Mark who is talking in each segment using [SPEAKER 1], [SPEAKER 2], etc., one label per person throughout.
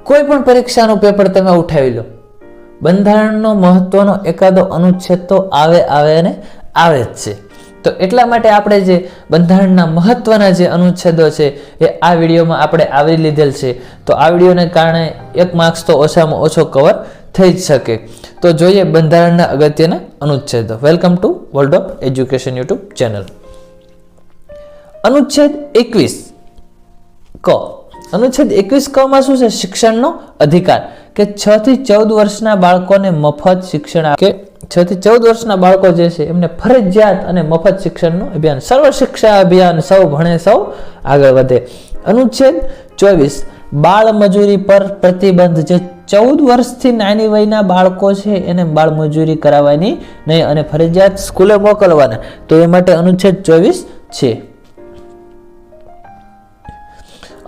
[SPEAKER 1] કોઈ પણ પરીક્ષાનું પેપર તમે ઉઠાવી લો, બંધારણનો મહત્વનો એકાદો અનુચ્છેદ તો આવે અને આવે જ છે. તો એટલા માટે આપણે જે બંધારણના મહત્વના જે અનુચ્છેદો છે એ આ વિડીયોમાં આપણે આવરી લીધેલ છે. તો આ વિડીયોને કારણે 1 માર્ક્સ તો ઓછામાં ઓછો કવર થઈ જ શકે. તો જોઈએ બંધારણના અગત્યના અનુચ્છેદો. Welcome to world of education YouTube channel. અનુચ્છેદ 21 ક. અનુચ્છેદ 21 ક માં શું છે? શિક્ષણનો અધિકાર, કે 6 થી 14 વર્ષના બાળકોને મફત શિક્ષણ, કે 6 થી 14 વર્ષના બાળકો જે છે એમને ફરજિયાત અને મફત શિક્ષણનું અભિયાન, સર્વ શિક્ષા અભિયાન, સૌ ભણે સૌ આગળ વધે. અનુચ્છેદ 24 બાળ મજૂરી પર પ્રતિબંધ, જે 14 વર્ષથી નાની વયના બાળકો છે એને બાળ મજૂરી કરાવવાની નહીં અને ફરજિયાત સ્કૂલે મોકલવાના. તો એ માટે અનુચ્છેદ 24 છે.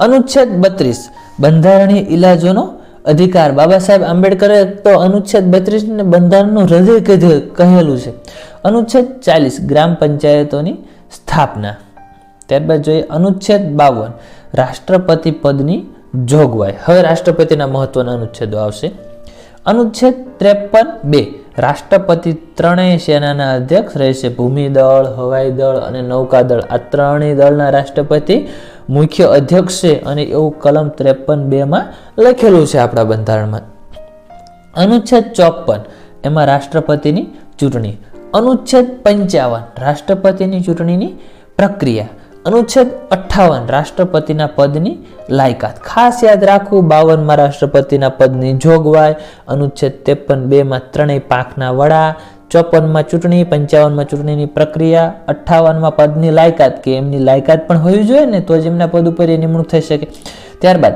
[SPEAKER 1] અનુચ્છેદ 32 બંધારણીય ઇલાજોનો અધિકાર. બાબા સાહેબ આંબેડકરે તો અનુચ્છેદ 32 ને બંધારણનું હૃદય કહેલું છે. અનુચ્છેદ 40 ગ્રામ પંચાયતોની સ્થાપના. ત્યારબાદ જોઈએ અનુચ્છેદ 52 રાષ્ટ્રપતિ પદની જોગવાઈ. હવે રાષ્ટ્રપતિના મહત્વના અનુચ્છેદો આવશે. અનુચ્છેદ 53 રાષ્ટ્રપતિ ત્રણેય સેનાના અધ્યક્ષ રહેશે. ભૂમિ દળ, હવાઈ દળ અને નૌકાદળ, આ ત્રણેય દળના રાષ્ટ્રપતિ મુખ્ય અધ્યક્ષ છે અને એવું કલમ 53(2) માં લખેલું છે આપણા બંધારણમાં. અનુચ્છેદ 54 એમાં રાષ્ટ્રપતિની ચૂંટણી. અનુચ્છેદ 55 રાષ્ટ્રપતિની ચૂંટણીની પ્રક્રિયા. અનુચ્છેદ 58 રાષ્ટ્રપતિના પદની લાયકાત. ખાસ યાદ રાખવું, 52 માં રાષ્ટ્રપતિના પદની જોગવાઈ, અનુચ્છેદ 53(2) માં ત્રણેય પાંખના વડા, 54 માં ચૂંટણી, 55 માં ચૂંટણીની પ્રક્રિયા, 58 માં પદની લાયકાત, કે એમની લાયકાત પણ હોવી જોઈએ ને તો જ એમના પદ ઉપર નિમણૂક થઈ શકે. ત્યારબાદ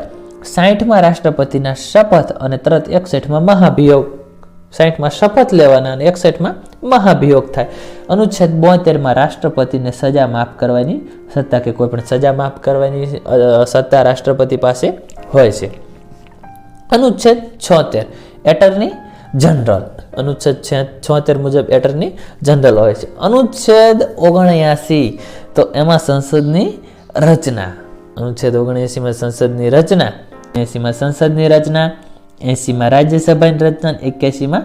[SPEAKER 1] 60 માં રાષ્ટ્રપતિના શપથ અને તરત 61 માં મહાભિયોગ. 60 માં શપથ લેવાના અને 61 માં મહાભિયોગ થાય. અનુચ્છેદ 72 માં રાષ્ટ્રપતિને સજા માફ કરવાની સત્તા, કે કોઈ પણ સજા માફ કરવાની સત્તા રાષ્ટ્રપતિ પાસે હોય છે. અનુચ્છેદ 76 એટર્ની જનરલ. અનુચ્છેદ 76 મુજબ એટર્ની જનરલ હોય છે. અનુચ્છેદ 79 તો એમાં સંસદની રચના. અનુચ્છેદ 79 માં સંસદની રચના, 80 માં સંસદની રચના, 80 માં રાજ્યસભાની રચના, 81 માં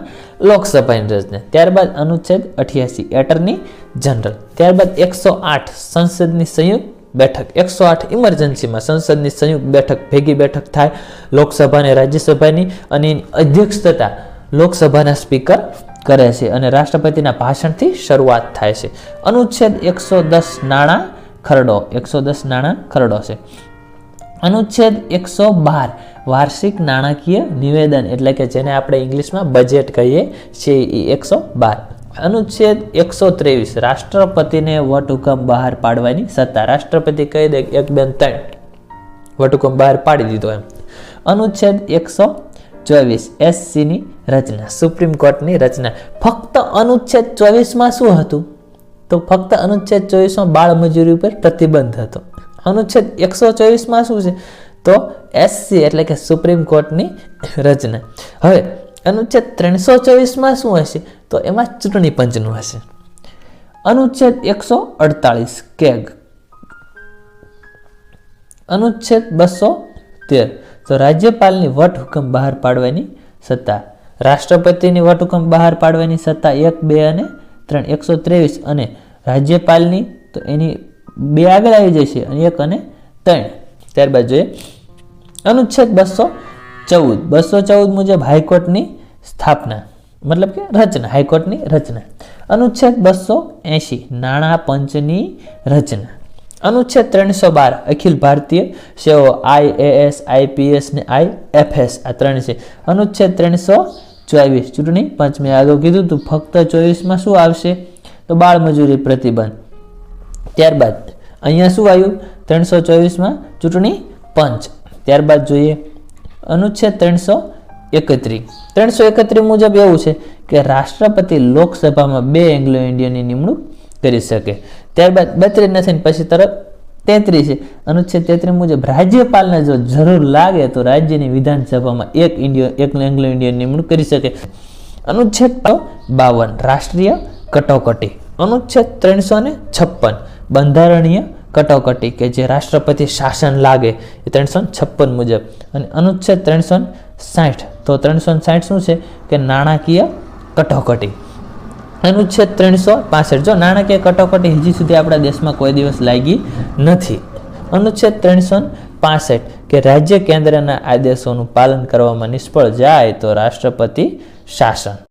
[SPEAKER 1] લોકસભાની રચના. ત્યારબાદ અનુચ્છેદ 88 એટર્ની જનરલ. ત્યારબાદ 108 સંસદની સંયુક્ત બેઠક. 108 ઇમરજન્સીમાં સંસદની સંયુક્ત બેઠક, ભેગી બેઠક થાય લોકસભા અને રાજ્યસભાની, અને એની અધ્યક્ષતા લોકસભાના સ્પીકર કરે છે અને રાષ્ટ્રપતિના ભાષણથી શરૂઆત થાય છે. અનુચ્છેદ 110 નાણાં ખરડો. 110 નાણાં ખરડો છે. અનુચ્છેદ 112 વાર્ષિક નાણાકીય નિવેદન, એટલે કે જેને આપણે ઇંગ્લિશમાં બજેટ કહીએ છીએ, એ 112. અનુચ્છેદ 123 રાષ્ટ્રપતિને વટહુકમ બહાર પાડવાની સત્તા. રાષ્ટ્રપતિ કહી દે 1, 2, 3 વટહુકમ બહાર પાડી દીધો એમ. અનુચ્છેદ 124 SCની રચના, સુપ્રીમ કોર્ટની રચના. ફક્ત અનુચ્છેદ 24 માં શું હતું? તો ફક્ત અનુચ્છેદ 24 માં બાળ મજૂરી ઉપર પ્રતિબંધ હતો. અનુચ્છેદ 124 માં શું છે? તો SC એટલે કે સુપ્રીમ કોર્ટની રચના. હવે અનુચ્છેદ 324 માં શું હશે? તો એમાં ચૂંટણી પંચનું હશે. અનુચ્છેદ 148 કેગ. અનુચ્છેદ 213 તો રાજ્યપાલની વટહુકમ બહાર પાડવાની સત્તા. રાષ્ટ્રપતિની વટહુકમ બહાર પાડવાની સત્તા 1, 2 અને 3. 123 અને રાજ્યપાલની તો એની 2 આગળ આવી જશે અને 1 અને 3. ત્યારબાદ જોઈએ અનુચ્છેદ 214 મુજબ હાઈકોર્ટની સ્થાપના, મતલબ કે રચના, હાઈકોર્ટની રચના. અનુચ્છેદ 280 નાણાં પંચની રચના. અનુચ્છેદ 312 અખિલ ભારતીય સેવાઓ, IAS, IPS ને IFS, આ 3 છે. અનુચ્છેદ 324 ચૂંટણી પંચ. મેં આગળ કીધું તું ફક્ત 24 માં શું આવશે? તો બાળ મજૂરી પ્રતિબંધ. ત્યારબાદ અહીંયા શું આવ્યું? 324 માં ચૂંટણી પંચ. ત્યારબાદ જોઈએ અનુચ્છેદ 331 મુજબ એવું છે કે રાષ્ટ્રપતિ લોકસભામાં 2 એંગ્લો ઇન્ડિયનની નિમણૂક કરી શકે. ત્યારબાદ 32 નથી પછી તરત 33 છે. અનુચ્છેદ 33 મુજબ રાજ્યપાલને જો જરૂર લાગે તો રાજ્યની વિધાનસભામાં 1 એંગ્લો ઇન્ડિયન નિમણૂક કરી શકે. અનુચ્છેદ 52 રાષ્ટ્રીય કટોકટી. અનુચ્છેદ 356 બંધારણીય કટોકટી કે જે રાષ્ટ્રપતિ શાસન લાગે એ 356 મુજબ. અને અનુચ્છેદ 360, તો 360 શું છે કે નાણાકીય કટોકટી. અનુચ્છેદ 365, જો નાણાકીય કટોકટી હજી સુધી આપણા દેશમાં કોઈ દિવસ લાગી નથી. અનુચ્છેદ 365 કે રાજ્ય કેન્દ્રના આદેશોનું પાલન કરવામાં નિષ્ફળ જાય તો રાષ્ટ્રપતિ શાસન.